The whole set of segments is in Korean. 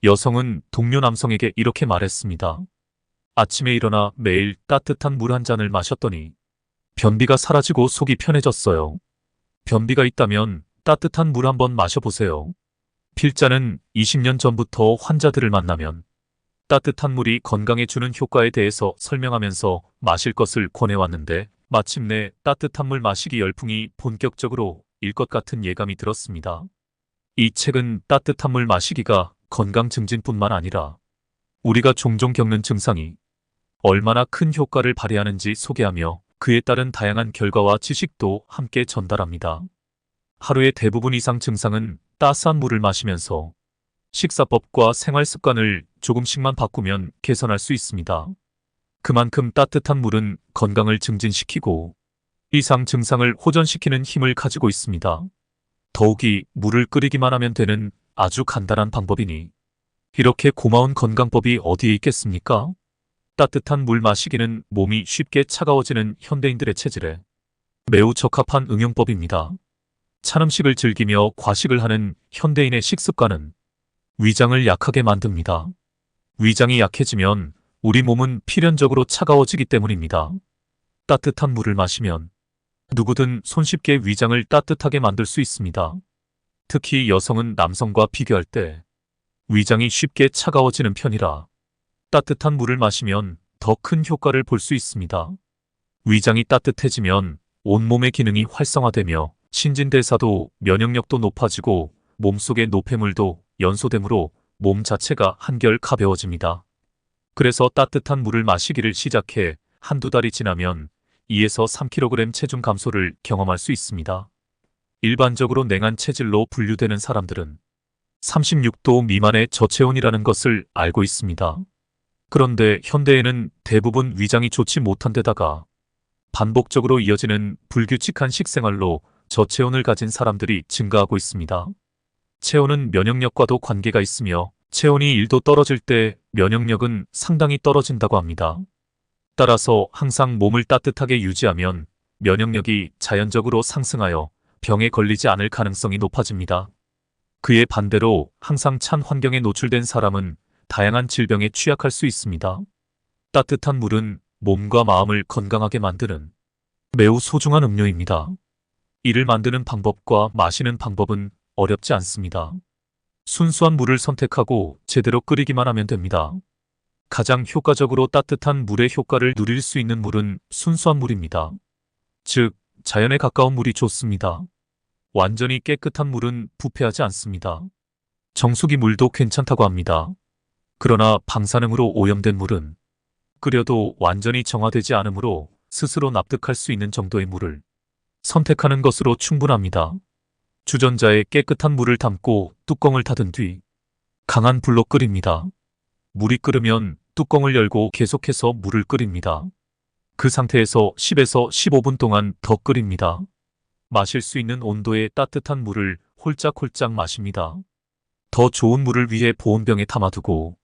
여성은 동료 남성에게 이렇게 말했습니다. 아침에 일어나 매일 따뜻한 물 한 잔을 마셨더니 변비가 사라지고 속이 편해졌어요. 변비가 있다면 따뜻한 물 한번 마셔보세요. 필자는 20년 전부터 환자들을 만나면 따뜻한 물이 건강에 주는 효과에 대해서 설명하면서 마실 것을 권해왔는데 마침내 따뜻한 물 마시기 열풍이 본격적으로 일 것 같은 예감이 들었습니다. 이 책은 따뜻한 물 마시기가 건강 증진뿐만 아니라 우리가 종종 겪는 증상이 얼마나 큰 효과를 발휘하는지 소개하며 그에 따른 다양한 결과와 지식도 함께 전달합니다. 하루의 대부분 이상 증상은 따스한 물을 마시면서 식사법과 생활 습관을 조금씩만 바꾸면 개선할 수 있습니다. 그만큼 따뜻한 물은 건강을 증진시키고 이상 증상을 호전시키는 힘을 가지고 있습니다. 더욱이 물을 끓이기만 하면 되는 아주 간단한 방법이니 이렇게 고마운 건강법이 어디에 있겠습니까? 따뜻한 물 마시기는 몸이 쉽게 차가워지는 현대인들의 체질에 매우 적합한 응용법입니다. 찬 음식을 즐기며 과식을 하는 현대인의 식습관은 위장을 약하게 만듭니다. 위장이 약해지면 우리 몸은 필연적으로 차가워지기 때문입니다. 따뜻한 물을 마시면 누구든 손쉽게 위장을 따뜻하게 만들 수 있습니다. 특히 여성은 남성과 비교할 때 위장이 쉽게 차가워지는 편이라 따뜻한 물을 마시면 더 큰 효과를 볼 수 있습니다. 위장이 따뜻해지면 온몸의 기능이 활성화되며 신진대사도 면역력도 높아지고 몸속의 노폐물도 연소되므로 몸 자체가 한결 가벼워집니다. 그래서 따뜻한 물을 마시기를 시작해 한두 달이 지나면 2에서 3kg 체중 감소를 경험할 수 있습니다. 일반적으로 냉한 체질로 분류되는 사람들은 36도 미만의 저체온이라는 것을 알고 있습니다. 그런데 현대에는 대부분 위장이 좋지 못한 데다가 반복적으로 이어지는 불규칙한 식생활로 저체온을 가진 사람들이 증가하고 있습니다. 체온은 면역력과도 관계가 있으며 체온이 1도 떨어질 때 면역력은 상당히 떨어진다고 합니다. 따라서 항상 몸을 따뜻하게 유지하면 면역력이 자연적으로 상승하여 병에 걸리지 않을 가능성이 높아집니다. 그에 반대로 항상 찬 환경에 노출된 사람은 다양한 질병에 취약할 수 있습니다. 따뜻한 물은 몸과 마음을 건강하게 만드는 매우 소중한 음료입니다. 이를 만드는 방법과 마시는 방법은 어렵지 않습니다. 순수한 물을 선택하고 제대로 끓이기만 하면 됩니다. 가장 효과적으로 따뜻한 물의 효과를 누릴 수 있는 물은 순수한 물입니다. 즉, 자연에 가까운 물이 좋습니다. 완전히 깨끗한 물은 부패하지 않습니다. 정수기 물도 괜찮다고 합니다. 그러나 방사능으로 오염된 물은 끓여도 완전히 정화되지 않으므로 스스로 납득할 수 있는 정도의 물을 선택하는 것으로 충분합니다. 주전자에 깨끗한 물을 담고 뚜껑을 닫은 뒤 강한 불로 끓입니다. 물이 끓으면 뚜껑을 열고 계속해서 물을 끓입니다. 그 상태에서 10에서 15분 동안 더 끓입니다. 마실 수 있는 온도의 따뜻한 물을 홀짝홀짝 마십니다. 더 좋은 물을 위해 보온병에 담아두고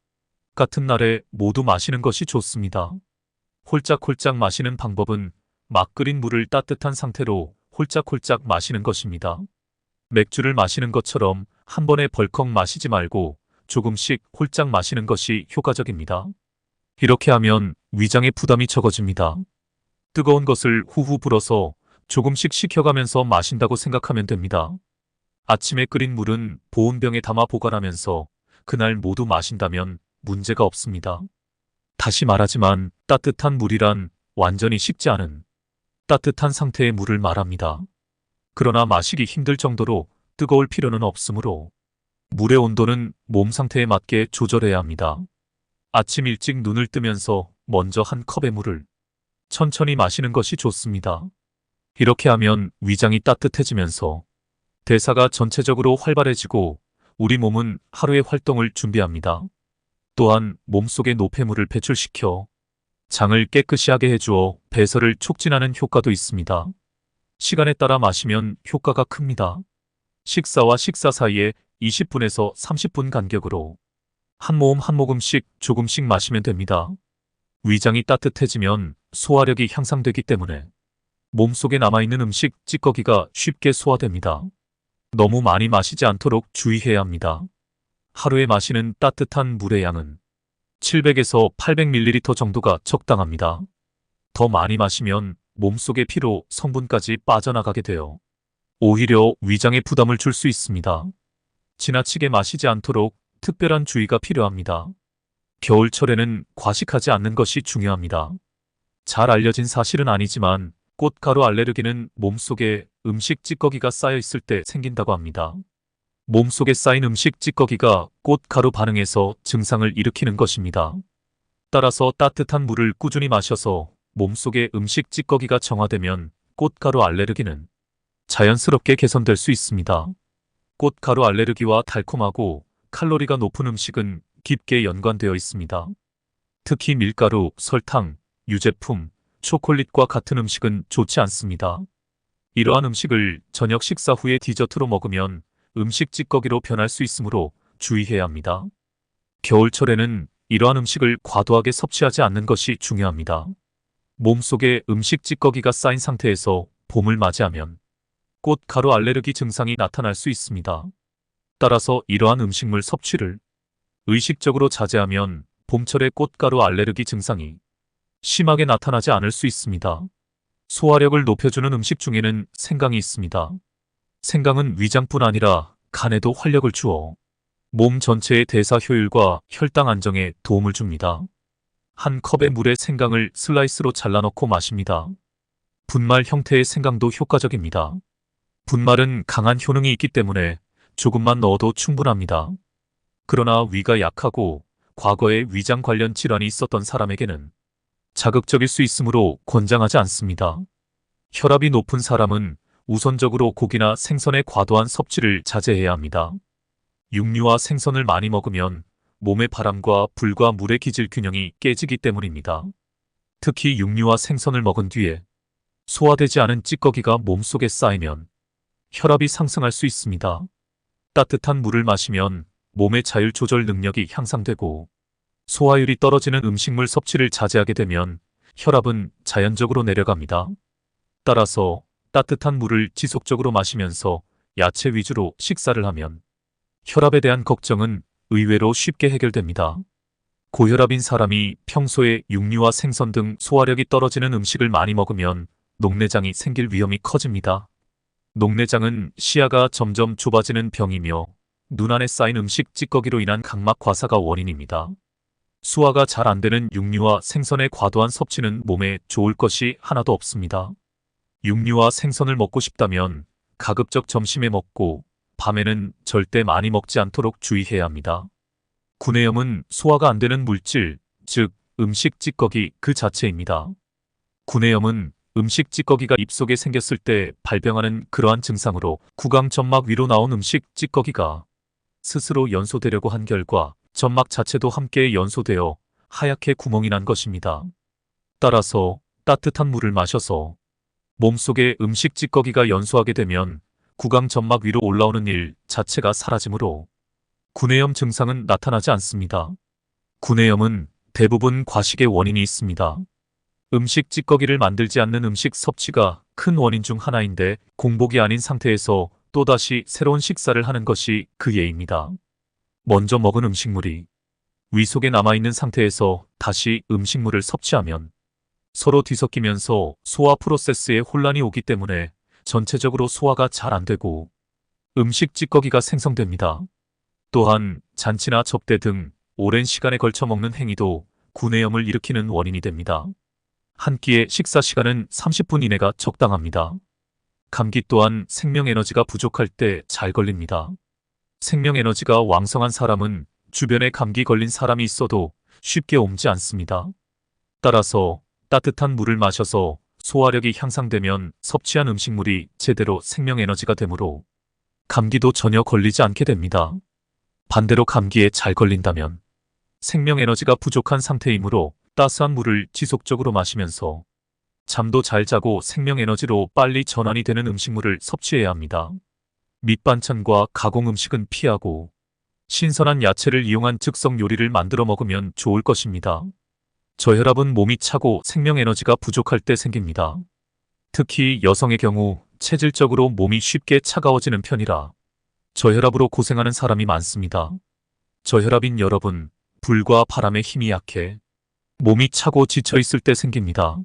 같은 날에 모두 마시는 것이 좋습니다. 홀짝홀짝 마시는 방법은 막 끓인 물을 따뜻한 상태로 홀짝홀짝 마시는 것입니다. 맥주를 마시는 것처럼 한 번에 벌컥 마시지 말고 조금씩 홀짝 마시는 것이 효과적입니다. 이렇게 하면 위장의 부담이 적어집니다. 뜨거운 것을 후후 불어서 조금씩 식혀가면서 마신다고 생각하면 됩니다. 아침에 끓인 물은 보온병에 담아 보관하면서 그날 모두 마신다면 문제가 없습니다. 다시 말하지만 따뜻한 물이란 완전히 식지 않은 따뜻한 상태의 물을 말합니다. 그러나 마시기 힘들 정도로 뜨거울 필요는 없으므로 물의 온도는 몸 상태에 맞게 조절해야 합니다. 아침 일찍 눈을 뜨면서 먼저 한 컵의 물을 천천히 마시는 것이 좋습니다. 이렇게 하면 위장이 따뜻해지면서 대사가 전체적으로 활발해지고 우리 몸은 하루의 활동을 준비합니다. 또한 몸속의 노폐물을 배출시켜 장을 깨끗이 하게 해주어 배설을 촉진하는 효과도 있습니다. 시간에 따라 마시면 효과가 큽니다. 식사와 식사 사이에 20분에서 30분 간격으로 한 모금 한 모금씩 조금씩 마시면 됩니다. 위장이 따뜻해지면 소화력이 향상되기 때문에 몸속에 남아있는 음식 찌꺼기가 쉽게 소화됩니다. 너무 많이 마시지 않도록 주의해야 합니다. 하루에 마시는 따뜻한 물의 양은 700에서 800ml 정도가 적당합니다. 더 많이 마시면 몸속의 피로 성분까지 빠져나가게 되어 오히려 위장에 부담을 줄 수 있습니다. 지나치게 마시지 않도록 특별한 주의가 필요합니다. 겨울철에는 과식하지 않는 것이 중요합니다. 잘 알려진 사실은 아니지만 꽃가루 알레르기는 몸속에 음식 찌꺼기가 쌓여 있을 때 생긴다고 합니다. 몸속에 쌓인 음식 찌꺼기가 꽃가루 반응에서 증상을 일으키는 것입니다. 따라서 따뜻한 물을 꾸준히 마셔서 몸속에 음식 찌꺼기가 정화되면 꽃가루 알레르기는 자연스럽게 개선될 수 있습니다. 꽃가루 알레르기와 달콤하고 칼로리가 높은 음식은 깊게 연관되어 있습니다. 특히 밀가루, 설탕, 유제품, 초콜릿과 같은 음식은 좋지 않습니다. 이러한 음식을 저녁 식사 후에 디저트로 먹으면 음식 찌꺼기로 변할 수 있으므로 주의해야 합니다. 겨울철에는 이러한 음식을 과도하게 섭취하지 않는 것이 중요합니다. 몸속에 음식 찌꺼기가 쌓인 상태에서 봄을 맞이하면 꽃가루 알레르기 증상이 나타날 수 있습니다. 따라서 이러한 음식물 섭취를 의식적으로 자제하면 봄철의 꽃가루 알레르기 증상이 심하게 나타나지 않을 수 있습니다. 소화력을 높여주는 음식 중에는 생강이 있습니다. 생강은 위장뿐 아니라 간에도 활력을 주어 몸 전체의 대사 효율과 혈당 안정에 도움을 줍니다. 한 컵의 물에 생강을 슬라이스로 잘라 넣고 마십니다. 분말 형태의 생강도 효과적입니다. 분말은 강한 효능이 있기 때문에 조금만 넣어도 충분합니다. 그러나 위가 약하고 과거에 위장 관련 질환이 있었던 사람에게는 자극적일 수 있으므로 권장하지 않습니다. 혈압이 높은 사람은 우선적으로 고기나 생선의 과도한 섭취를 자제해야 합니다. 육류와 생선을 많이 먹으면 몸의 바람과 불과 물의 기질 균형이 깨지기 때문입니다. 특히 육류와 생선을 먹은 뒤에 소화되지 않은 찌꺼기가 몸속에 쌓이면 혈압이 상승할 수 있습니다. 따뜻한 물을 마시면 몸의 자율 조절 능력이 향상되고 소화율이 떨어지는 음식물 섭취를 자제하게 되면 혈압은 자연적으로 내려갑니다. 따라서 따뜻한 물을 지속적으로 마시면서 야채 위주로 식사를 하면 혈압에 대한 걱정은 의외로 쉽게 해결됩니다. 고혈압인 사람이 평소에 육류와 생선 등 소화력이 떨어지는 음식을 많이 먹으면 녹내장이 생길 위험이 커집니다. 녹내장은 시야가 점점 좁아지는 병이며 눈 안에 쌓인 음식 찌꺼기로 인한 각막 과사가 원인입니다. 소화가 잘 안 되는 육류와 생선의 과도한 섭취는 몸에 좋을 것이 하나도 없습니다. 육류와 생선을 먹고 싶다면 가급적 점심에 먹고 밤에는 절대 많이 먹지 않도록 주의해야 합니다. 구내염은 소화가 안 되는 물질, 즉 음식 찌꺼기 그 자체입니다. 구내염은 음식 찌꺼기가 입속에 생겼을 때 발병하는 그러한 증상으로 구강 점막 위로 나온 음식 찌꺼기가 스스로 연소되려고 한 결과 점막 자체도 함께 연소되어 하얗게 구멍이 난 것입니다. 따라서 따뜻한 물을 마셔서 몸속에 음식 찌꺼기가 연소하게 되면 구강 점막 위로 올라오는 일 자체가 사라지므로 구내염 증상은 나타나지 않습니다. 구내염은 대부분 과식의 원인이 있습니다. 음식 찌꺼기를 만들지 않는 음식 섭취가 큰 원인 중 하나인데 공복이 아닌 상태에서 또다시 새로운 식사를 하는 것이 그 예입니다. 먼저 먹은 음식물이 위 속에 남아있는 상태에서 다시 음식물을 섭취하면 서로 뒤섞이면서 소화 프로세스에 혼란이 오기 때문에 전체적으로 소화가 잘 안 되고 음식 찌꺼기가 생성됩니다. 또한 잔치나 접대 등 오랜 시간에 걸쳐 먹는 행위도 구내염을 일으키는 원인이 됩니다. 한 끼의 식사 시간은 30분 이내가 적당합니다. 감기 또한 생명 에너지가 부족할 때 잘 걸립니다. 생명 에너지가 왕성한 사람은 주변에 감기 걸린 사람이 있어도 쉽게 옮지 않습니다. 따라서 따뜻한 물을 마셔서 소화력이 향상되면 섭취한 음식물이 제대로 생명 에너지가 되므로 감기도 전혀 걸리지 않게 됩니다. 반대로 감기에 잘 걸린다면 생명 에너지가 부족한 상태이므로 따스한 물을 지속적으로 마시면서 잠도 잘 자고 생명 에너지로 빨리 전환이 되는 음식물을 섭취해야 합니다. 밑반찬과 가공 음식은 피하고 신선한 야채를 이용한 즉석 요리를 만들어 먹으면 좋을 것입니다. 저혈압은 몸이 차고 생명 에너지가 부족할 때 생깁니다. 특히 여성의 경우 체질적으로 몸이 쉽게 차가워지는 편이라 저혈압으로 고생하는 사람이 많습니다. 저혈압인 여러분, 불과 바람에 힘이 약해 몸이 차고 지쳐 있을 때 생깁니다.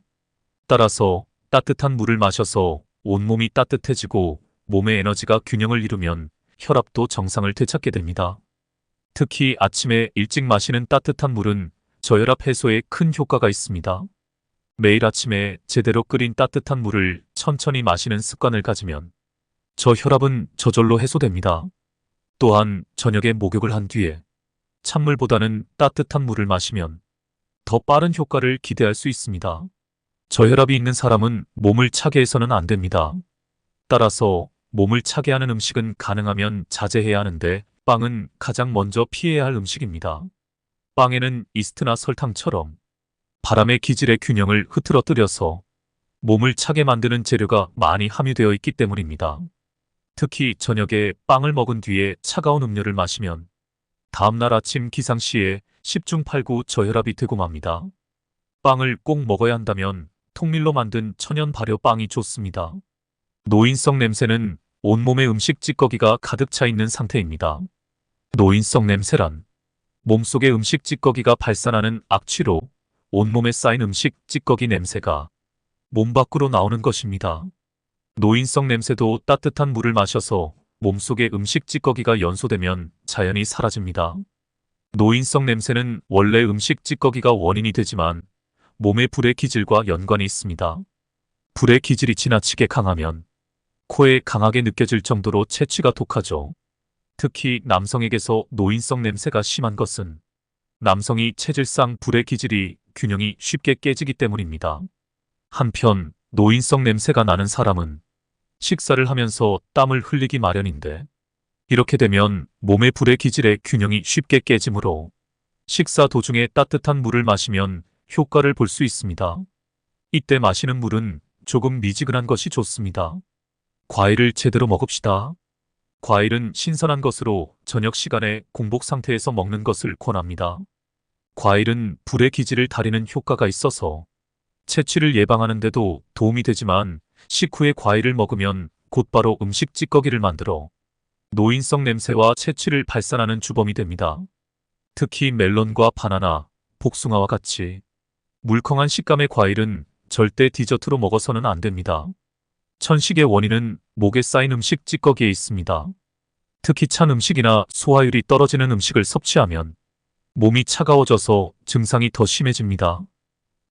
따라서 따뜻한 물을 마셔서 온몸이 따뜻해지고 몸의 에너지가 균형을 이루면 혈압도 정상을 되찾게 됩니다. 특히 아침에 일찍 마시는 따뜻한 물은 저혈압 해소에 큰 효과가 있습니다. 매일 아침에 제대로 끓인 따뜻한 물을 천천히 마시는 습관을 가지면 저혈압은 저절로 해소됩니다. 또한 저녁에 목욕을 한 뒤에 찬물보다는 따뜻한 물을 마시면 더 빠른 효과를 기대할 수 있습니다. 저혈압이 있는 사람은 몸을 차게 해서는 안 됩니다. 따라서 몸을 차게 하는 음식은 가능하면 자제해야 하는데 빵은 가장 먼저 피해야 할 음식입니다. 빵에는 이스트나 설탕처럼 바람의 기질의 균형을 흐트러뜨려서 몸을 차게 만드는 재료가 많이 함유되어 있기 때문입니다. 특히 저녁에 빵을 먹은 뒤에 차가운 음료를 마시면 다음날 아침 기상시에 10중 8구 저혈압이 되고 맙니다. 빵을 꼭 먹어야 한다면 통밀로 만든 천연 발효 빵이 좋습니다. 노인성 냄새는 온몸에 음식 찌꺼기가 가득 차 있는 상태입니다. 노인성 냄새란 몸속에 음식 찌꺼기가 발산하는 악취로 온몸에 쌓인 음식 찌꺼기 냄새가 몸 밖으로 나오는 것입니다. 노인성 냄새도 따뜻한 물을 마셔서 몸속에 음식 찌꺼기가 연소되면 자연히 사라집니다. 노인성 냄새는 원래 음식 찌꺼기가 원인이 되지만 몸의 불의 기질과 연관이 있습니다. 불의 기질이 지나치게 강하면 코에 강하게 느껴질 정도로 채취가 독하죠. 특히 남성에게서 노인성 냄새가 심한 것은 남성이 체질상 불의 기질이 균형이 쉽게 깨지기 때문입니다. 한편 노인성 냄새가 나는 사람은 식사를 하면서 땀을 흘리기 마련인데 이렇게 되면 몸의 불의 기질의 균형이 쉽게 깨지므로 식사 도중에 따뜻한 물을 마시면 효과를 볼 수 있습니다. 이때 마시는 물은 조금 미지근한 것이 좋습니다. 과일을 제대로 먹읍시다. 과일은 신선한 것으로 저녁 시간에 공복 상태에서 먹는 것을 권합니다. 과일은 불의 기질을 다리는 효과가 있어서 채취를 예방하는 데도 도움이 되지만 식후에 과일을 먹으면 곧바로 음식 찌꺼기를 만들어 노인성 냄새와 채취를 발산하는 주범이 됩니다. 특히 멜론과 바나나, 복숭아와 같이 물컹한 식감의 과일은 절대 디저트로 먹어서는 안 됩니다. 천식의 원인은 목에 쌓인 음식 찌꺼기에 있습니다. 특히 찬 음식이나 소화율이 떨어지는 음식을 섭취하면 몸이 차가워져서 증상이 더 심해집니다.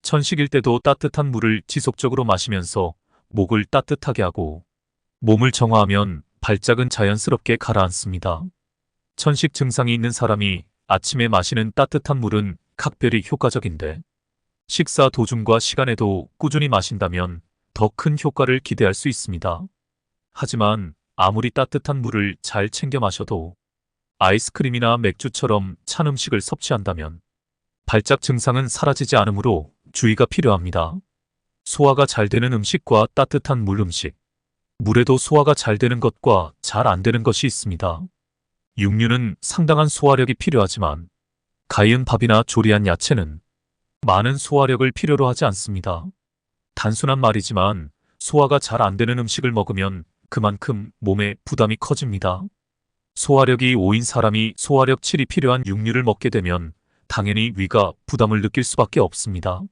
천식일 때도 따뜻한 물을 지속적으로 마시면서 목을 따뜻하게 하고 몸을 정화하면 발작은 자연스럽게 가라앉습니다. 천식 증상이 있는 사람이 아침에 마시는 따뜻한 물은 각별히 효과적인데 식사 도중과 시간에도 꾸준히 마신다면 더 큰 효과를 기대할 수 있습니다. 하지만 아무리 따뜻한 물을 잘 챙겨 마셔도 아이스크림이나 맥주처럼 찬 음식을 섭취한다면 발작 증상은 사라지지 않으므로 주의가 필요합니다. 소화가 잘 되는 음식과 따뜻한 물 음식, 물에도 소화가 잘 되는 것과 잘 안 되는 것이 있습니다. 육류는 상당한 소화력이 필요하지만 가이은 밥이나 조리한 야채는 많은 소화력을 필요로 하지 않습니다. 단순한 말이지만 소화가 잘 안 되는 음식을 먹으면 그만큼 몸에 부담이 커집니다. 소화력이 5인 사람이 소화력 7이 필요한 육류를 먹게 되면 당연히 위가 부담을 느낄 수밖에 없습니다.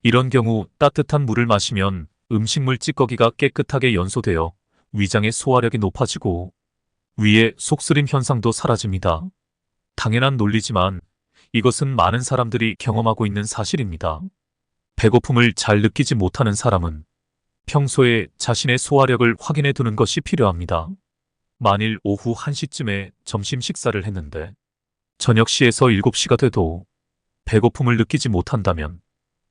이런 경우 따뜻한 물을 마시면 음식물 찌꺼기가 깨끗하게 연소되어 위장의 소화력이 높아지고 위의 속쓰림 현상도 사라집니다. 당연한 논리지만 이것은 많은 사람들이 경험하고 있는 사실입니다. 배고픔을 잘 느끼지 못하는 사람은 평소에 자신의 소화력을 확인해 두는 것이 필요합니다. 만일 오후 1시쯤에 점심 식사를 했는데 저녁 시에서 7시가 돼도 배고픔을 느끼지 못한다면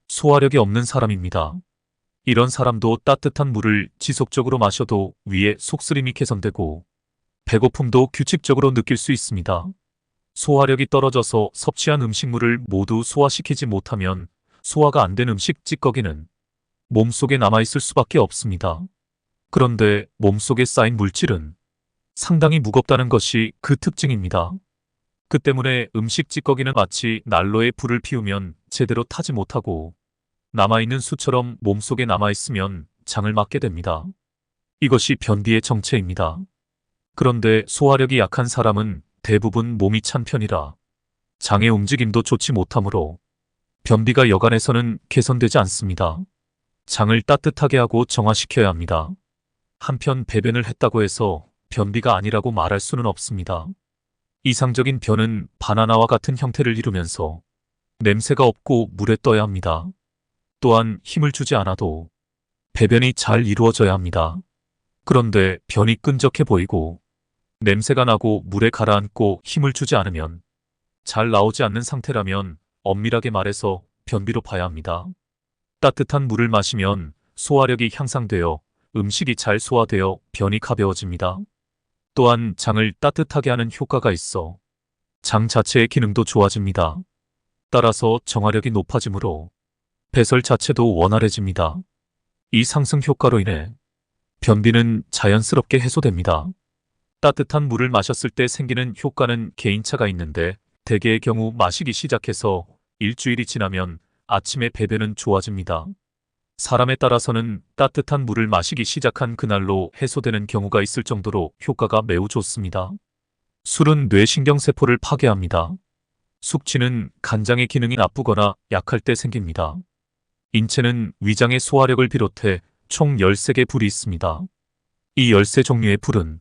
소화력이 없는 사람입니다. 이런 사람도 따뜻한 물을 지속적으로 마셔도 위의 속쓰림이 개선되고 배고픔도 규칙적으로 느낄 수 있습니다. 소화력이 떨어져서 섭취한 음식물을 모두 소화시키지 못하면 소화가 안 된 음식 찌꺼기는 몸속에 남아있을 수밖에 없습니다. 그런데 몸속에 쌓인 물질은 상당히 무겁다는 것이 그 특징입니다. 그 때문에 음식 찌꺼기는 마치 난로에 불을 피우면 제대로 타지 못하고 남아있는 수처럼 몸속에 남아있으면 장을 맞게 됩니다. 이것이 변비의 정체입니다. 그런데 소화력이 약한 사람은 대부분 몸이 찬 편이라 장의 움직임도 좋지 못하므로 변비가 여간에서는 개선되지 않습니다. 장을 따뜻하게 하고 정화시켜야 합니다. 한편 배변을 했다고 해서 변비가 아니라고 말할 수는 없습니다. 이상적인 변은 바나나와 같은 형태를 이루면서 냄새가 없고 물에 떠야 합니다. 또한 힘을 주지 않아도 배변이 잘 이루어져야 합니다. 그런데 변이 끈적해 보이고 냄새가 나고 물에 가라앉고 힘을 주지 않으면 잘 나오지 않는 상태라면 엄밀하게 말해서 변비로 봐야 합니다. 따뜻한 물을 마시면 소화력이 향상되어 음식이 잘 소화되어 변이 가벼워집니다. 또한 장을 따뜻하게 하는 효과가 있어 장 자체의 기능도 좋아집니다. 따라서 정화력이 높아지므로 배설 자체도 원활해집니다. 이 상승 효과로 인해 변비는 자연스럽게 해소됩니다. 따뜻한 물을 마셨을 때 생기는 효과는 개인차가 있는데 대개의 경우 마시기 시작해서 일주일이 지나면 아침에 배변은 좋아집니다. 사람에 따라서는 따뜻한 물을 마시기 시작한 그날로 해소되는 경우가 있을 정도로 효과가 매우 좋습니다. 술은 뇌신경세포를 파괴합니다. 숙취는 간장의 기능이 나쁘거나 약할 때 생깁니다. 인체는 위장의 소화력을 비롯해 총 13개 불이 있습니다. 이 13 종류의 불은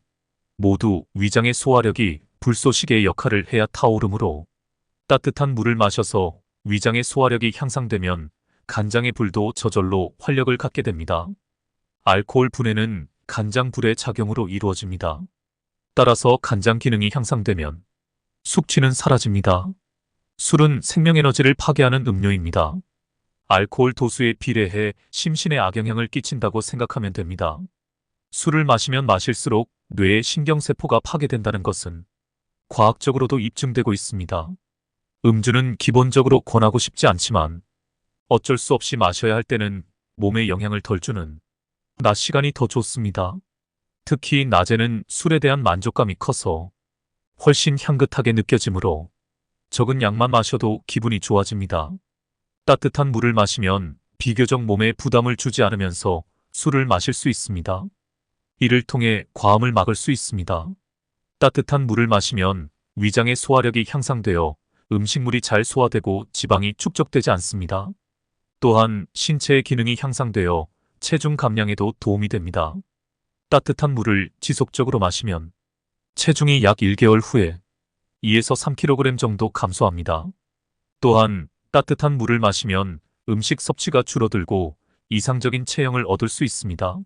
모두 위장의 소화력이 불쏘시개의 역할을 해야 타오르므로 따뜻한 물을 마셔서 위장의 소화력이 향상되면 간장의 불도 저절로 활력을 갖게 됩니다. 알코올 분해는 간장 불의 작용으로 이루어집니다. 따라서 간장 기능이 향상되면 숙취는 사라집니다. 술은 생명에너지를 파괴하는 음료입니다. 알코올 도수에 비례해 심신에 악영향을 끼친다고 생각하면 됩니다. 술을 마시면 마실수록 뇌의 신경세포가 파괴된다는 것은 과학적으로도 입증되고 있습니다. 음주는 기본적으로 권하고 싶지 않지만 어쩔 수 없이 마셔야 할 때는 몸에 영향을 덜 주는 낮 시간이 더 좋습니다. 특히 낮에는 술에 대한 만족감이 커서 훨씬 향긋하게 느껴지므로 적은 양만 마셔도 기분이 좋아집니다. 따뜻한 물을 마시면 비교적 몸에 부담을 주지 않으면서 술을 마실 수 있습니다. 이를 통해 과음을 막을 수 있습니다. 따뜻한 물을 마시면 위장의 소화력이 향상되어 음식물이 잘 소화되고 지방이 축적되지 않습니다. 또한 신체의 기능이 향상되어 체중 감량에도 도움이 됩니다. 따뜻한 물을 지속적으로 마시면 체중이 약 1개월 후에 2에서 3kg 정도 감소합니다. 또한 따뜻한 물을 마시면 음식 섭취가 줄어들고 이상적인 체형을 얻을 수 있습니다.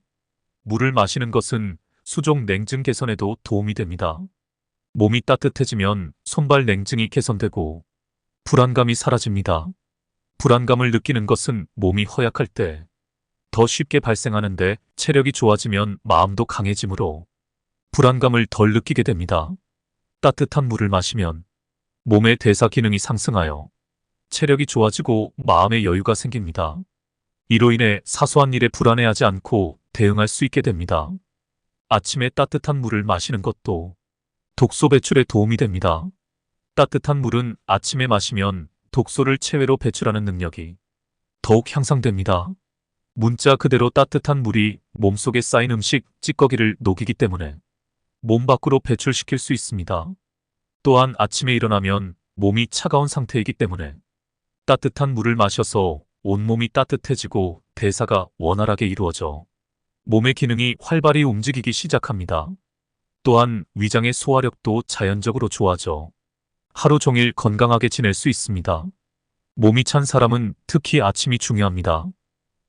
물을 마시는 것은 수족 냉증 개선에도 도움이 됩니다. 몸이 따뜻해지면 손발 냉증이 개선되고 불안감이 사라집니다. 불안감을 느끼는 것은 몸이 허약할 때 더 쉽게 발생하는데 체력이 좋아지면 마음도 강해지므로 불안감을 덜 느끼게 됩니다. 따뜻한 물을 마시면 몸의 대사 기능이 상승하여 체력이 좋아지고 마음의 여유가 생깁니다. 이로 인해 사소한 일에 불안해하지 않고 대응할 수 있게 됩니다. 아침에 따뜻한 물을 마시는 것도 독소 배출에 도움이 됩니다. 따뜻한 물은 아침에 마시면 독소를 체외로 배출하는 능력이 더욱 향상됩니다. 문자 그대로 따뜻한 물이 몸속에 쌓인 음식, 찌꺼기를 녹이기 때문에 몸 밖으로 배출시킬 수 있습니다. 또한 아침에 일어나면 몸이 차가운 상태이기 때문에 따뜻한 물을 마셔서 온몸이 따뜻해지고 대사가 원활하게 이루어져 몸의 기능이 활발히 움직이기 시작합니다. 또한 위장의 소화력도 자연적으로 좋아져 하루 종일 건강하게 지낼 수 있습니다. 몸이 찬 사람은 특히 아침이 중요합니다.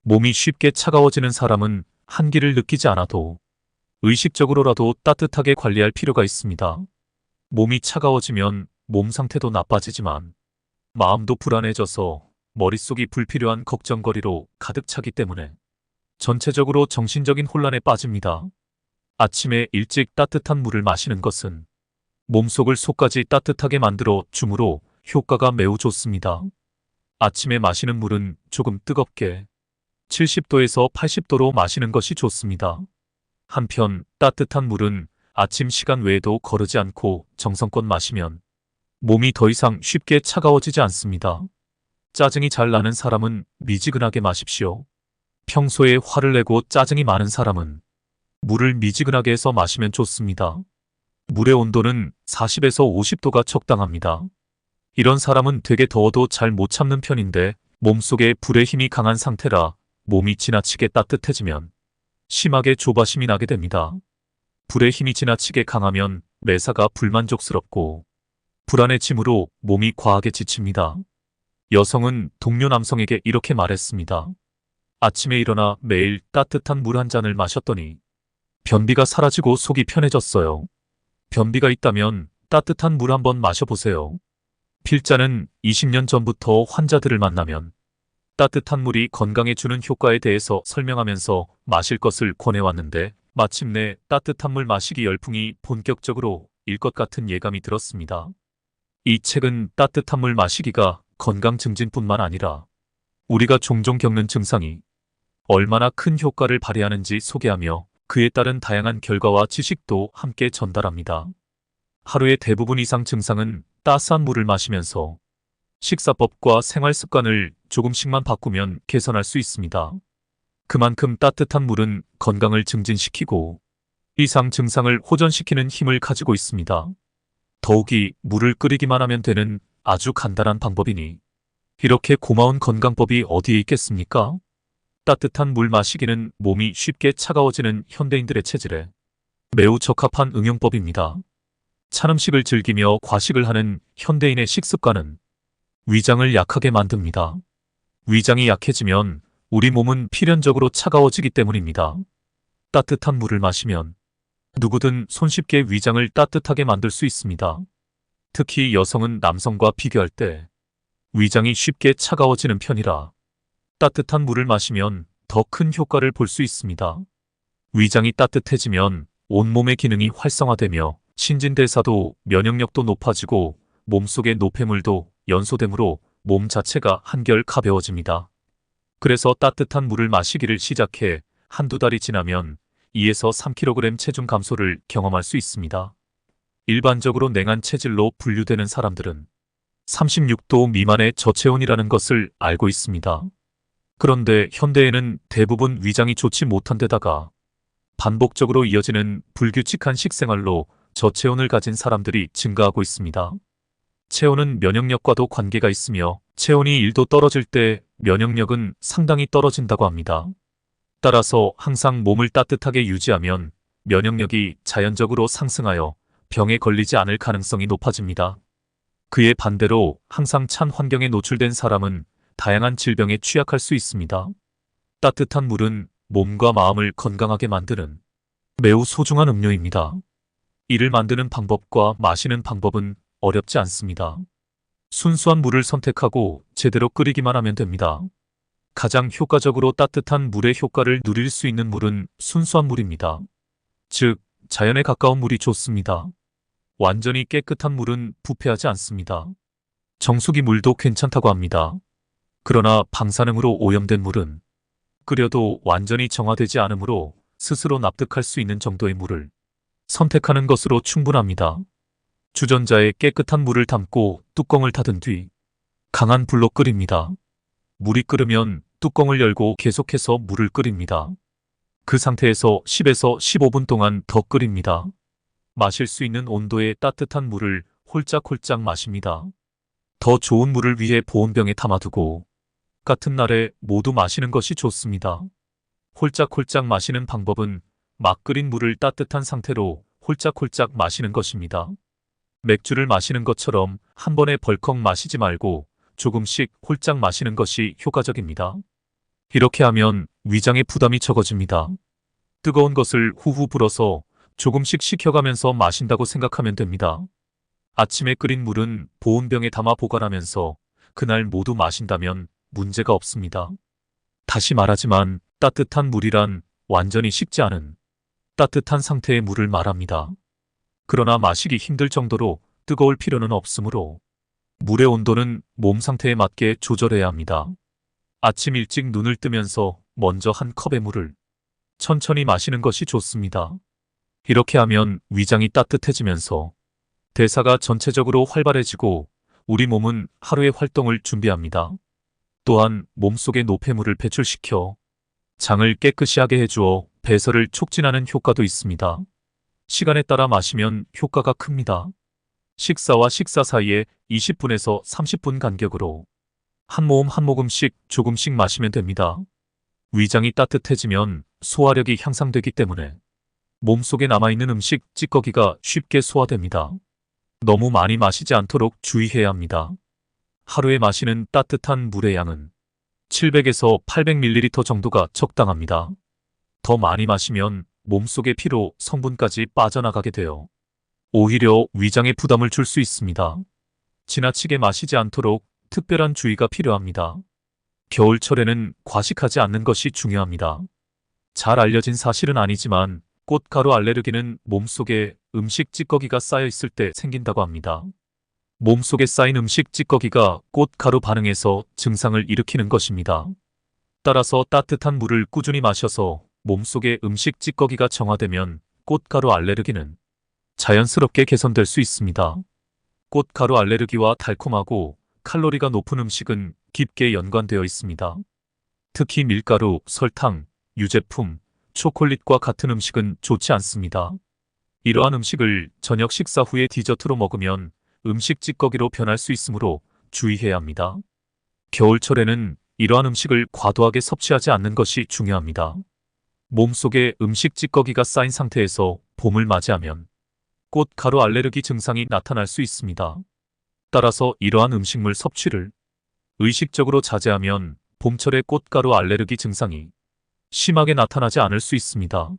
몸이 쉽게 차가워지는 사람은 한기를 느끼지 않아도 의식적으로라도 따뜻하게 관리할 필요가 있습니다. 몸이 차가워지면 몸 상태도 나빠지지만 마음도 불안해져서 머릿속이 불필요한 걱정거리로 가득 차기 때문에 전체적으로 정신적인 혼란에 빠집니다. 아침에 일찍 따뜻한 물을 마시는 것은 몸속을 속까지 따뜻하게 만들어 주므로 효과가 매우 좋습니다. 아침에 마시는 물은 조금 뜨겁게 70도에서 80도로 마시는 것이 좋습니다. 한편 따뜻한 물은 아침 시간 외에도 거르지 않고 정성껏 마시면 몸이 더 이상 쉽게 차가워지지 않습니다. 짜증이 잘 나는 사람은 미지근하게 마십시오. 평소에 화를 내고 짜증이 많은 사람은 물을 미지근하게 해서 마시면 좋습니다. 물의 온도는 40에서 50도가 적당합니다. 이런 사람은 되게 더워도 잘 못 참는 편인데 몸속에 불의 힘이 강한 상태라 몸이 지나치게 따뜻해지면 심하게 조바심이 나게 됩니다. 불의 힘이 지나치게 강하면 매사가 불만족스럽고 불안해짐으로 몸이 과하게 지칩니다. 여성은 동료 남성에게 이렇게 말했습니다. 아침에 일어나 매일 따뜻한 물 한 잔을 마셨더니 변비가 사라지고 속이 편해졌어요. 변비가 있다면 따뜻한 물 한번 마셔보세요. 필자는 20년 전부터 환자들을 만나면 따뜻한 물이 건강에 주는 효과에 대해서 설명하면서 마실 것을 권해왔는데 마침내 따뜻한 물 마시기 열풍이 본격적으로 일 것 같은 예감이 들었습니다. 이 책은 따뜻한 물 마시기가 건강 증진뿐만 아니라 우리가 종종 겪는 증상이 얼마나 큰 효과를 발휘하는지 소개하며 그에 따른 다양한 결과와 지식도 함께 전달합니다. 하루의 대부분 이상 증상은 따스한 물을 마시면서 식사법과 생활 습관을 조금씩만 바꾸면 개선할 수 있습니다. 그만큼 따뜻한 물은 건강을 증진시키고 이상 증상을 호전시키는 힘을 가지고 있습니다. 더욱이 물을 끓이기만 하면 되는 아주 간단한 방법이니 이렇게 고마운 건강법이 어디에 있겠습니까? 따뜻한 물 마시기는 몸이 쉽게 차가워지는 현대인들의 체질에 매우 적합한 응용법입니다. 찬 음식을 즐기며 과식을 하는 현대인의 식습관은 위장을 약하게 만듭니다. 위장이 약해지면 우리 몸은 필연적으로 차가워지기 때문입니다. 따뜻한 물을 마시면 누구든 손쉽게 위장을 따뜻하게 만들 수 있습니다. 특히 여성은 남성과 비교할 때 위장이 쉽게 차가워지는 편이라 따뜻한 물을 마시면 더 큰 효과를 볼 수 있습니다. 위장이 따뜻해지면 온몸의 기능이 활성화되며 신진대사도 면역력도 높아지고 몸속의 노폐물도 연소되므로 몸 자체가 한결 가벼워집니다. 그래서 따뜻한 물을 마시기를 시작해 한두 달이 지나면 2에서 3kg 체중 감소를 경험할 수 있습니다. 일반적으로 냉한 체질로 분류되는 사람들은 36도 미만의 저체온이라는 것을 알고 있습니다. 그런데 현대에는 대부분 위장이 좋지 못한 데다가 반복적으로 이어지는 불규칙한 식생활로 저체온을 가진 사람들이 증가하고 있습니다. 체온은 면역력과도 관계가 있으며 체온이 1도 떨어질 때 면역력은 상당히 떨어진다고 합니다. 따라서 항상 몸을 따뜻하게 유지하면 면역력이 자연적으로 상승하여 병에 걸리지 않을 가능성이 높아집니다. 그에 반대로 항상 찬 환경에 노출된 사람은 다양한 질병에 취약할 수 있습니다. 따뜻한 물은 몸과 마음을 건강하게 만드는 매우 소중한 음료입니다. 이를 만드는 방법과 마시는 방법은 어렵지 않습니다. 순수한 물을 선택하고 제대로 끓이기만 하면 됩니다. 가장 효과적으로 따뜻한 물의 효과를 누릴 수 있는 물은 순수한 물입니다. 즉, 자연에 가까운 물이 좋습니다. 완전히 깨끗한 물은 부패하지 않습니다. 정수기 물도 괜찮다고 합니다. 그러나 방사능으로 오염된 물은 끓여도 완전히 정화되지 않으므로 스스로 납득할 수 있는 정도의 물을 선택하는 것으로 충분합니다. 주전자에 깨끗한 물을 담고 뚜껑을 닫은 뒤 강한 불로 끓입니다. 물이 끓으면 뚜껑을 열고 계속해서 물을 끓입니다. 그 상태에서 10에서 15분 동안 더 끓입니다. 마실 수 있는 온도의 따뜻한 물을 홀짝홀짝 마십니다. 더 좋은 물을 위해 보온병에 담아두고 같은 날에 모두 마시는 것이 좋습니다. 홀짝홀짝 마시는 방법은 막 끓인 물을 따뜻한 상태로 홀짝홀짝 마시는 것입니다. 맥주를 마시는 것처럼 한 번에 벌컥 마시지 말고 조금씩 홀짝 마시는 것이 효과적입니다. 이렇게 하면 위장의 부담이 적어집니다. 뜨거운 것을 후후 불어서 조금씩 식혀가면서 마신다고 생각하면 됩니다. 아침에 끓인 물은 보온병에 담아 보관하면서 그날 모두 마신다면 문제가 없습니다. 다시 말하지만 따뜻한 물이란 완전히 식지 않은 따뜻한 상태의 물을 말합니다. 그러나 마시기 힘들 정도로 뜨거울 필요는 없으므로 물의 온도는 몸 상태에 맞게 조절해야 합니다. 아침 일찍 눈을 뜨면서 먼저 한 컵의 물을 천천히 마시는 것이 좋습니다. 이렇게 하면 위장이 따뜻해지면서 대사가 전체적으로 활발해지고 우리 몸은 하루의 활동을 준비합니다. 또한 몸속의 노폐물을 배출시켜 장을 깨끗이 하게 해주어 배설을 촉진하는 효과도 있습니다. 시간에 따라 마시면 효과가 큽니다. 식사와 식사 사이에 20분에서 30분 간격으로 한 모금 한 모금씩 조금씩 마시면 됩니다. 위장이 따뜻해지면 소화력이 향상되기 때문에 몸속에 남아있는 음식 찌꺼기가 쉽게 소화됩니다. 너무 많이 마시지 않도록 주의해야 합니다. 하루에 마시는 따뜻한 물의 양은 700에서 800ml 정도가 적당합니다. 더 많이 마시면 몸속의 피로 성분까지 빠져나가게 되어 오히려 위장에 부담을 줄 수 있습니다. 지나치게 마시지 않도록 특별한 주의가 필요합니다. 겨울철에는 과식하지 않는 것이 중요합니다. 잘 알려진 사실은 아니지만 꽃가루 알레르기는 몸속에 음식 찌꺼기가 쌓여 있을 때 생긴다고 합니다. 몸속에 쌓인 음식 찌꺼기가 꽃가루 반응에서 증상을 일으키는 것입니다. 따라서 따뜻한 물을 꾸준히 마셔서 몸속에 음식 찌꺼기가 정화되면 꽃가루 알레르기는 자연스럽게 개선될 수 있습니다. 꽃가루 알레르기와 달콤하고 칼로리가 높은 음식은 깊게 연관되어 있습니다. 특히 밀가루, 설탕, 유제품, 초콜릿과 같은 음식은 좋지 않습니다. 이러한 음식을 저녁 식사 후에 디저트로 먹으면 음식 찌꺼기로 변할 수 있으므로 주의해야 합니다. 겨울철에는 이러한 음식을 과도하게 섭취하지 않는 것이 중요합니다. 몸속에 음식 찌꺼기가 쌓인 상태에서 봄을 맞이하면 꽃가루 알레르기 증상이 나타날 수 있습니다. 따라서 이러한 음식물 섭취를 의식적으로 자제하면 봄철의 꽃가루 알레르기 증상이 심하게 나타나지 않을 수 있습니다.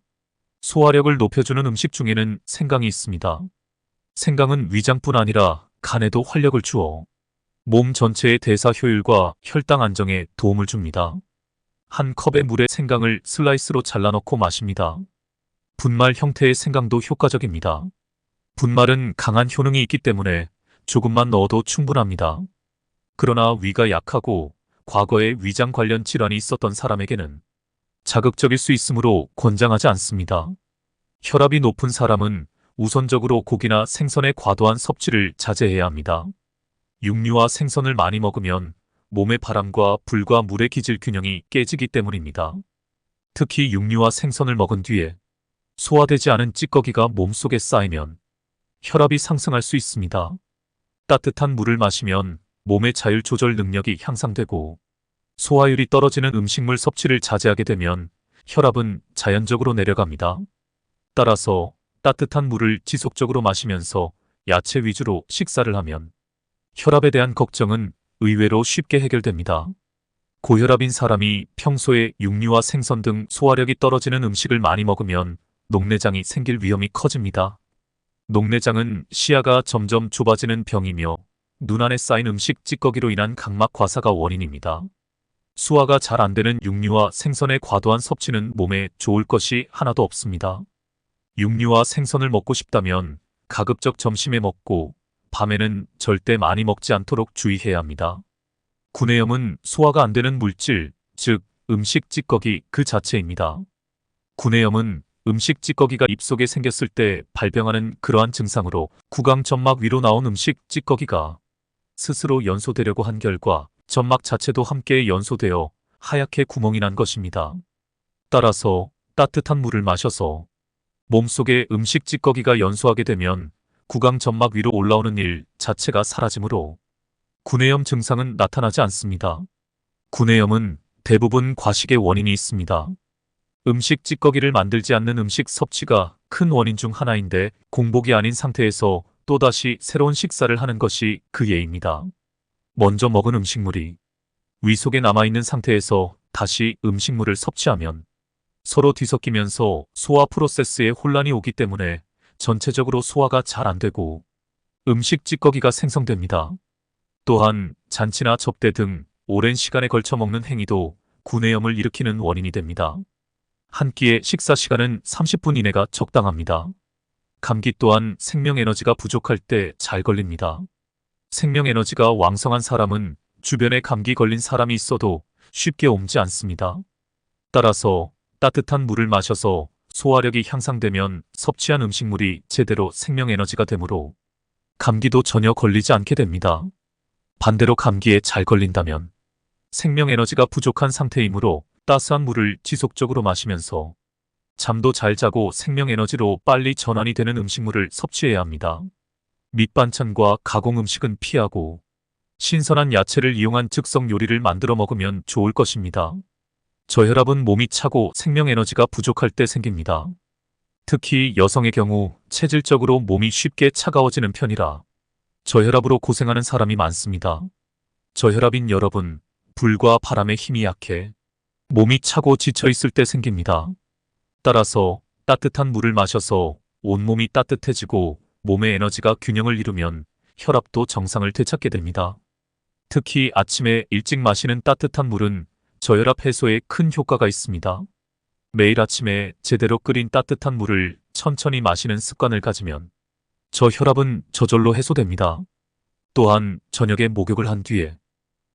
소화력을 높여주는 음식 중에는 생강이 있습니다. 생강은 위장뿐 아니라 간에도 활력을 주어 몸 전체의 대사 효율과 혈당 안정에 도움을 줍니다. 한 컵의 물에 생강을 슬라이스로 잘라 넣고 마십니다. 분말 형태의 생강도 효과적입니다. 분말은 강한 효능이 있기 때문에 조금만 넣어도 충분합니다. 그러나 위가 약하고 과거에 위장 관련 질환이 있었던 사람에게는 자극적일 수 있으므로 권장하지 않습니다. 혈압이 높은 사람은 우선적으로 고기나 생선의 과도한 섭취를 자제해야 합니다. 육류와 생선을 많이 먹으면 몸의 바람과 불과 물의 기질 균형이 깨지기 때문입니다. 특히 육류와 생선을 먹은 뒤에 소화되지 않은 찌꺼기가 몸속에 쌓이면 혈압이 상승할 수 있습니다. 따뜻한 물을 마시면 몸의 자율 조절 능력이 향상되고 소화율이 떨어지는 음식물 섭취를 자제하게 되면 혈압은 자연적으로 내려갑니다. 따라서 따뜻한 물을 지속적으로 마시면서 야채 위주로 식사를 하면 혈압에 대한 걱정은 의외로 쉽게 해결됩니다. 고혈압인 사람이 평소에 육류와 생선 등 소화력이 떨어지는 음식을 많이 먹으면 녹내장이 생길 위험이 커집니다. 녹내장은 시야가 점점 좁아지는 병이며 눈 안에 쌓인 음식 찌꺼기로 인한 각막 과사가 원인입니다. 소화가 잘 안 되는 육류와 생선의 과도한 섭취는 몸에 좋을 것이 하나도 없습니다. 육류와 생선을 먹고 싶다면 가급적 점심에 먹고 밤에는 절대 많이 먹지 않도록 주의해야 합니다. 구내염은 소화가 안 되는 물질, 즉 음식 찌꺼기 그 자체입니다. 구내염은 음식 찌꺼기가 입속에 생겼을 때 발병하는 그러한 증상으로 구강 점막 위로 나온 음식 찌꺼기가 스스로 연소되려고 한 결과 점막 자체도 함께 연소되어 하얗게 구멍이 난 것입니다. 따라서 따뜻한 물을 마셔서 몸속에 음식 찌꺼기가 연소하게 되면 구강 점막 위로 올라오는 일 자체가 사라지므로 구내염 증상은 나타나지 않습니다. 구내염은 대부분 과식의 원인이 있습니다. 음식 찌꺼기를 만들지 않는 음식 섭취가 큰 원인 중 하나인데 공복이 아닌 상태에서 또다시 새로운 식사를 하는 것이 그 예입니다. 먼저 먹은 음식물이 위 속에 남아있는 상태에서 다시 음식물을 섭취하면 서로 뒤섞이면서 소화 프로세스에 혼란이 오기 때문에 전체적으로 소화가 잘 안 되고 음식 찌꺼기가 생성됩니다. 또한 잔치나 접대 등 오랜 시간에 걸쳐 먹는 행위도 구내염을 일으키는 원인이 됩니다. 한 끼의 식사 시간은 30분 이내가 적당합니다. 감기 또한 생명 에너지가 부족할 때 잘 걸립니다. 생명 에너지가 왕성한 사람은 주변에 감기 걸린 사람이 있어도 쉽게 옮지 않습니다. 따라서 따뜻한 물을 마셔서 소화력이 향상되면 섭취한 음식물이 제대로 생명 에너지가 되므로 감기도 전혀 걸리지 않게 됩니다. 반대로 감기에 잘 걸린다면 생명 에너지가 부족한 상태이므로 따스한 물을 지속적으로 마시면서 잠도 잘 자고 생명 에너지로 빨리 전환이 되는 음식물을 섭취해야 합니다. 밑반찬과 가공 음식은 피하고 신선한 야채를 이용한 즉석 요리를 만들어 먹으면 좋을 것입니다. 저혈압은 몸이 차고 생명 에너지가 부족할 때 생깁니다. 특히 여성의 경우 체질적으로 몸이 쉽게 차가워지는 편이라 저혈압으로 고생하는 사람이 많습니다. 저혈압인 여러분, 불과 바람에 힘이 약해 몸이 차고 지쳐 있을 때 생깁니다. 따라서 따뜻한 물을 마셔서 온몸이 따뜻해지고 몸의 에너지가 균형을 이루면 혈압도 정상을 되찾게 됩니다. 특히 아침에 일찍 마시는 따뜻한 물은 저혈압 해소에 큰 효과가 있습니다. 매일 아침에 제대로 끓인 따뜻한 물을 천천히 마시는 습관을 가지면 저혈압은 저절로 해소됩니다. 또한 저녁에 목욕을 한 뒤에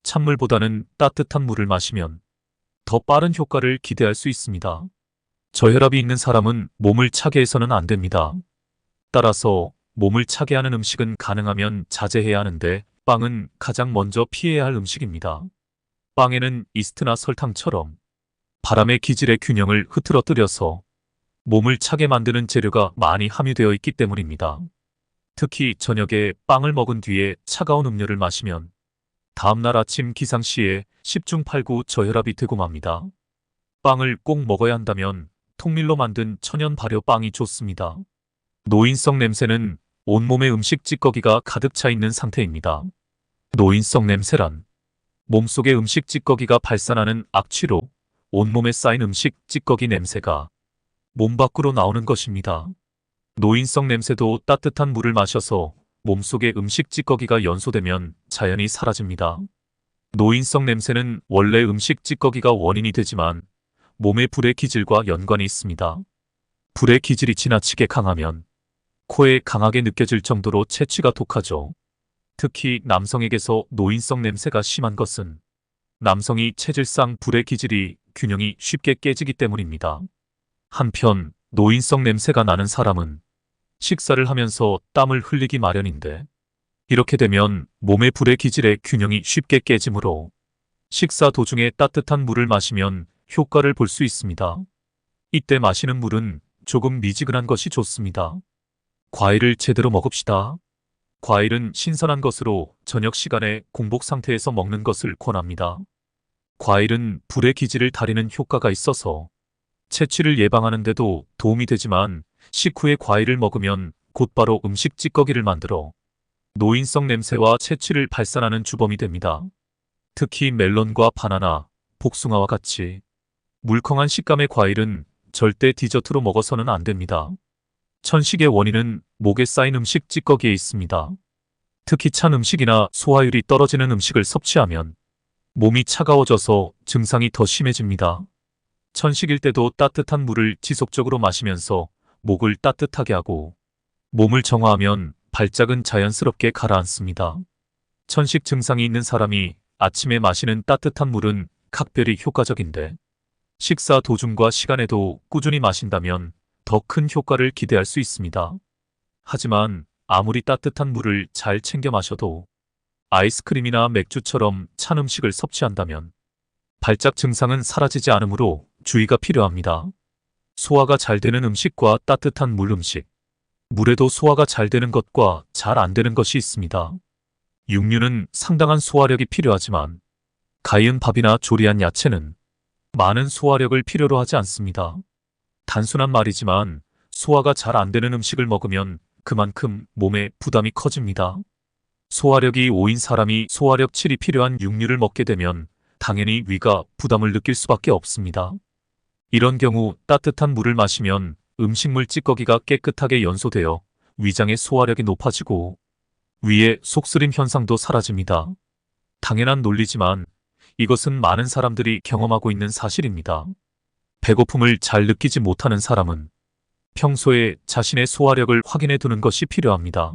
찬물보다는 따뜻한 물을 마시면 더 빠른 효과를 기대할 수 있습니다. 저혈압이 있는 사람은 몸을 차게 해서는 안 됩니다. 따라서 몸을 차게 하는 음식은 가능하면 자제해야 하는데 빵은 가장 먼저 피해야 할 음식입니다. 빵에는 이스트나 설탕처럼 바람의 기질의 균형을 흐트러뜨려서 몸을 차게 만드는 재료가 많이 함유되어 있기 때문입니다. 특히 저녁에 빵을 먹은 뒤에 차가운 음료를 마시면 다음날 아침 기상시에 10중 8구 저혈압이 되고 맙니다. 빵을 꼭 먹어야 한다면 통밀로 만든 천연 발효 빵이 좋습니다. 노인성 냄새는 온몸에 음식 찌꺼기가 가득 차 있는 상태입니다. 노인성 냄새란 몸속에 음식 찌꺼기가 발산하는 악취로 온몸에 쌓인 음식 찌꺼기 냄새가 몸 밖으로 나오는 것입니다. 노인성 냄새도 따뜻한 물을 마셔서 몸속에 음식 찌꺼기가 연소되면 자연히 사라집니다. 노인성 냄새는 원래 음식 찌꺼기가 원인이 되지만 몸의 불의 기질과 연관이 있습니다. 불의 기질이 지나치게 강하면 코에 강하게 느껴질 정도로 채취가 독하죠. 특히 남성에게서 노인성 냄새가 심한 것은 남성이 체질상 불의 기질이 균형이 쉽게 깨지기 때문입니다. 한편 노인성 냄새가 나는 사람은 식사를 하면서 땀을 흘리기 마련인데 이렇게 되면 몸의 불의 기질의 균형이 쉽게 깨지므로 식사 도중에 따뜻한 물을 마시면 효과를 볼 수 있습니다. 이때 마시는 물은 조금 미지근한 것이 좋습니다. 과일을 제대로 먹읍시다. 과일은 신선한 것으로 저녁 시간에 공복 상태에서 먹는 것을 권합니다. 과일은 불의 기질을 다리는 효과가 있어서 채취를 예방하는 데도 도움이 되지만 식후에 과일을 먹으면 곧바로 음식 찌꺼기를 만들어 노인성 냄새와 채취를 발산하는 주범이 됩니다. 특히 멜론과 바나나, 복숭아와 같이 물컹한 식감의 과일은 절대 디저트로 먹어서는 안 됩니다. 천식의 원인은 목에 쌓인 음식 찌꺼기에 있습니다. 특히 찬 음식이나 소화율이 떨어지는 음식을 섭취하면 몸이 차가워져서 증상이 더 심해집니다. 천식일 때도 따뜻한 물을 지속적으로 마시면서 목을 따뜻하게 하고 몸을 정화하면 발작은 자연스럽게 가라앉습니다. 천식 증상이 있는 사람이 아침에 마시는 따뜻한 물은 각별히 효과적인데 식사 도중과 시간에도 꾸준히 마신다면 더 큰 효과를 기대할 수 있습니다. 하지만 아무리 따뜻한 물을 잘 챙겨 마셔도 아이스크림이나 맥주처럼 찬 음식을 섭취한다면 발작 증상은 사라지지 않으므로 주의가 필요합니다. 소화가 잘 되는 음식과 따뜻한 물 음식. 물에도 소화가 잘 되는 것과 잘 안 되는 것이 있습니다. 육류는 상당한 소화력이 필요하지만 가이은 밥이나 조리한 야채는 많은 소화력을 필요로 하지 않습니다. 단순한 말이지만 소화가 잘 안 되는 음식을 먹으면 그만큼 몸에 부담이 커집니다. 소화력이 5인 사람이 소화력 7이 필요한 육류를 먹게 되면 당연히 위가 부담을 느낄 수밖에 없습니다. 이런 경우 따뜻한 물을 마시면 음식물 찌꺼기가 깨끗하게 연소되어 위장의 소화력이 높아지고 위의 속쓰림 현상도 사라집니다. 당연한 논리지만 이것은 많은 사람들이 경험하고 있는 사실입니다. 배고픔을 잘 느끼지 못하는 사람은 평소에 자신의 소화력을 확인해 두는 것이 필요합니다.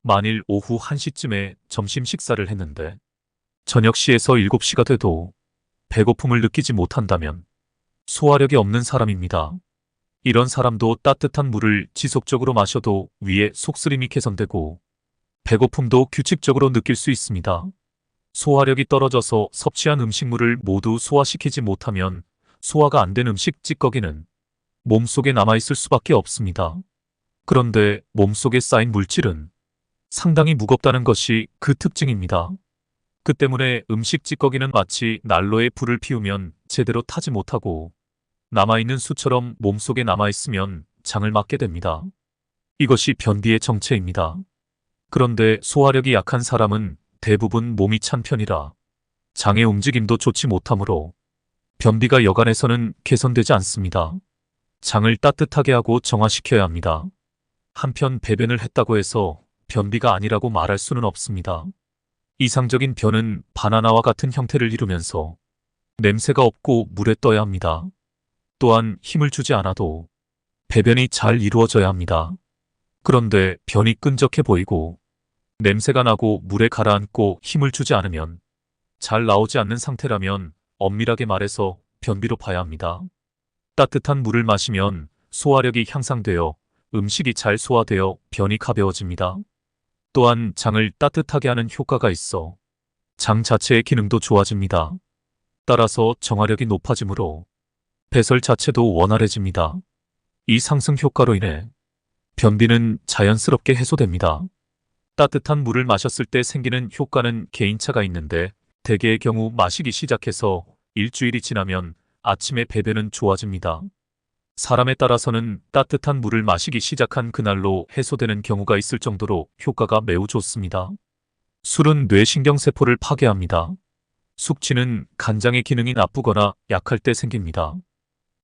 만일 오후 1시쯤에 점심 식사를 했는데 저녁 시에서 7시가 돼도 배고픔을 느끼지 못한다면 소화력이 없는 사람입니다. 이런 사람도 따뜻한 물을 지속적으로 마셔도 위에 속쓰림이 개선되고 배고픔도 규칙적으로 느낄 수 있습니다. 소화력이 떨어져서 섭취한 음식물을 모두 소화시키지 못하면 소화가 안 된 음식 찌꺼기는 몸속에 남아있을 수밖에 없습니다. 그런데 몸속에 쌓인 물질은 상당히 무겁다는 것이 그 특징입니다. 그 때문에 음식 찌꺼기는 마치 난로에 불을 피우면 제대로 타지 못하고 남아있는 수처럼 몸속에 남아있으면 장을 맞게 됩니다. 이것이 변비의 정체입니다. 그런데 소화력이 약한 사람은 대부분 몸이 찬 편이라 장의 움직임도 좋지 못하므로 변비가 여간해서는 개선되지 않습니다. 장을 따뜻하게 하고 정화시켜야 합니다. 한편 배변을 했다고 해서 변비가 아니라고 말할 수는 없습니다. 이상적인 변은 바나나와 같은 형태를 이루면서 냄새가 없고 물에 떠야 합니다. 또한 힘을 주지 않아도 배변이 잘 이루어져야 합니다. 그런데 변이 끈적해 보이고 냄새가 나고 물에 가라앉고 힘을 주지 않으면 잘 나오지 않는 상태라면 엄밀하게 말해서 변비로 봐야 합니다. 따뜻한 물을 마시면 소화력이 향상되어 음식이 잘 소화되어 변이 가벼워집니다. 또한 장을 따뜻하게 하는 효과가 있어 장 자체의 기능도 좋아집니다. 따라서 정화력이 높아지므로 배설 자체도 원활해집니다. 이 상승 효과로 인해 변비는 자연스럽게 해소됩니다. 따뜻한 물을 마셨을 때 생기는 효과는 개인차가 있는데 대개의 경우 마시기 시작해서 일주일이 지나면 아침에 배변은 좋아집니다. 사람에 따라서는 따뜻한 물을 마시기 시작한 그날로 해소되는 경우가 있을 정도로 효과가 매우 좋습니다. 술은 뇌신경세포를 파괴합니다. 숙취는 간장의 기능이 나쁘거나 약할 때 생깁니다.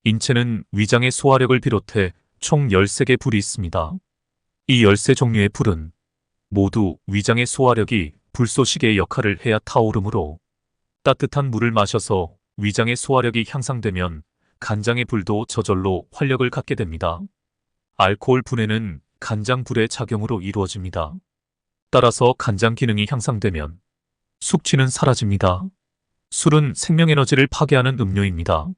인체는 위장의 소화력을 비롯해 총 13개 불이 있습니다. 이 13 종류의 불은 모두 위장의 소화력이 불쏘시개의 역할을 해야 타오르므로 따뜻한 물을 마셔서 위장의 소화력이 향상되면 간장의 불도 저절로 활력을 갖게 됩니다. 알코올 분해는 간장 불의 작용으로 이루어집니다. 따라서 간장 기능이 향상되면 숙취는 사라집니다. 술은 생명에너지를 파괴하는 음료입니다.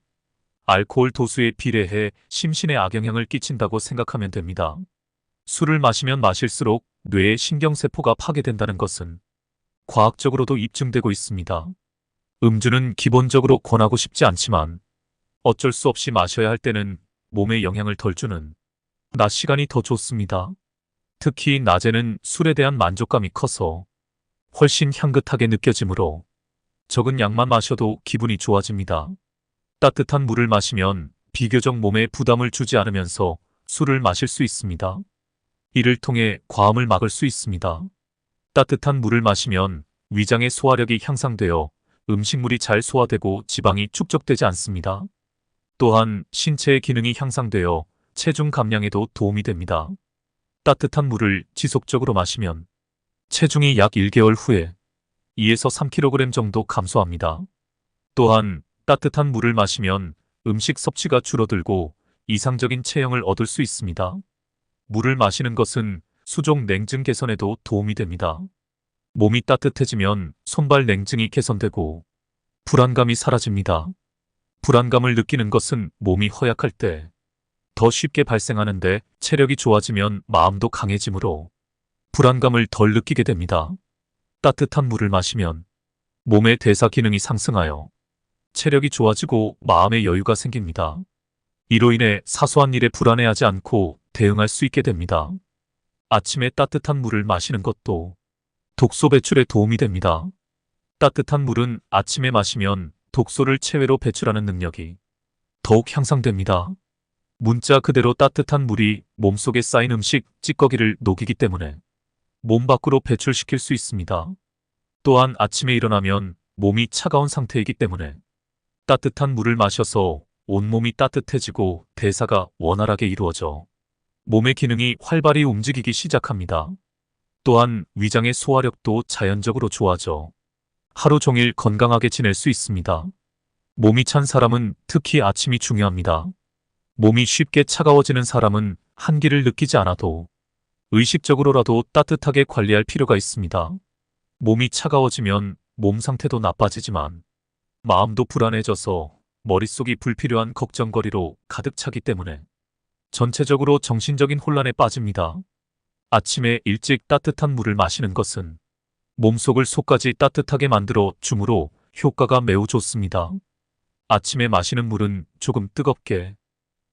알코올 도수에 비례해 심신에 악영향을 끼친다고 생각하면 됩니다. 술을 마시면 마실수록 뇌의 신경세포가 파괴된다는 것은 과학적으로도 입증되고 있습니다. 음주는 기본적으로 권하고 싶지 않지만 어쩔 수 없이 마셔야 할 때는 몸에 영향을 덜 주는 낮 시간이 더 좋습니다. 특히 낮에는 술에 대한 만족감이 커서 훨씬 향긋하게 느껴지므로 적은 양만 마셔도 기분이 좋아집니다. 따뜻한 물을 마시면 비교적 몸에 부담을 주지 않으면서 술을 마실 수 있습니다. 이를 통해 과음을 막을 수 있습니다. 따뜻한 물을 마시면 위장의 소화력이 향상되어 음식물이 잘 소화되고 지방이 축적되지 않습니다. 또한 신체의 기능이 향상되어 체중 감량에도 도움이 됩니다. 따뜻한 물을 지속적으로 마시면 체중이 약 1개월 후에 2에서 3kg 정도 감소합니다. 또한 따뜻한 물을 마시면 음식 섭취가 줄어들고 이상적인 체형을 얻을 수 있습니다. 물을 마시는 것은 수족 냉증 개선에도 도움이 됩니다. 몸이 따뜻해지면 손발 냉증이 개선되고 불안감이 사라집니다. 불안감을 느끼는 것은 몸이 허약할 때 더 쉽게 발생하는데 체력이 좋아지면 마음도 강해지므로 불안감을 덜 느끼게 됩니다. 따뜻한 물을 마시면 몸의 대사 기능이 상승하여 체력이 좋아지고 마음의 여유가 생깁니다. 이로 인해 사소한 일에 불안해하지 않고 대응할 수 있게 됩니다. 아침에 따뜻한 물을 마시는 것도 독소 배출에 도움이 됩니다. 따뜻한 물은 아침에 마시면 독소를 체외로 배출하는 능력이 더욱 향상됩니다. 문자 그대로 따뜻한 물이 몸속에 쌓인 음식, 찌꺼기를 녹이기 때문에 몸 밖으로 배출시킬 수 있습니다. 또한 아침에 일어나면 몸이 차가운 상태이기 때문에 따뜻한 물을 마셔서 온몸이 따뜻해지고 대사가 원활하게 이루어져 몸의 기능이 활발히 움직이기 시작합니다. 또한 위장의 소화력도 자연적으로 좋아져 하루 종일 건강하게 지낼 수 있습니다. 몸이 찬 사람은 특히 아침이 중요합니다. 몸이 쉽게 차가워지는 사람은 한기를 느끼지 않아도 의식적으로라도 따뜻하게 관리할 필요가 있습니다. 몸이 차가워지면 몸 상태도 나빠지지만 마음도 불안해져서 머릿속이 불필요한 걱정거리로 가득 차기 때문에 전체적으로 정신적인 혼란에 빠집니다. 아침에 일찍 따뜻한 물을 마시는 것은 몸속을 속까지 따뜻하게 만들어 주므로 효과가 매우 좋습니다. 아침에 마시는 물은 조금 뜨겁게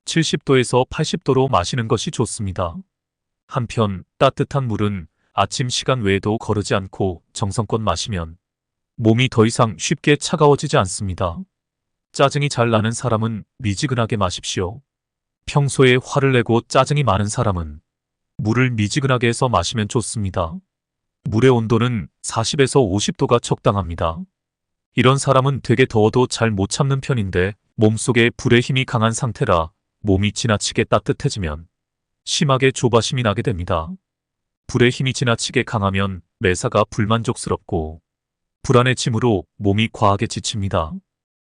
70도에서 80도로 마시는 것이 좋습니다. 한편 따뜻한 물은 아침 시간 외에도 거르지 않고 정성껏 마시면 몸이 더 이상 쉽게 차가워지지 않습니다. 짜증이 잘 나는 사람은 미지근하게 마십시오. 평소에 화를 내고 짜증이 많은 사람은 물을 미지근하게 해서 마시면 좋습니다. 물의 온도는 40에서 50도가 적당합니다. 이런 사람은 되게 더워도 잘 못 참는 편인데 몸속에 불의 힘이 강한 상태라 몸이 지나치게 따뜻해지면 심하게 조바심이 나게 됩니다. 불의 힘이 지나치게 강하면 매사가 불만족스럽고 불안해짐으로 몸이 과하게 지칩니다.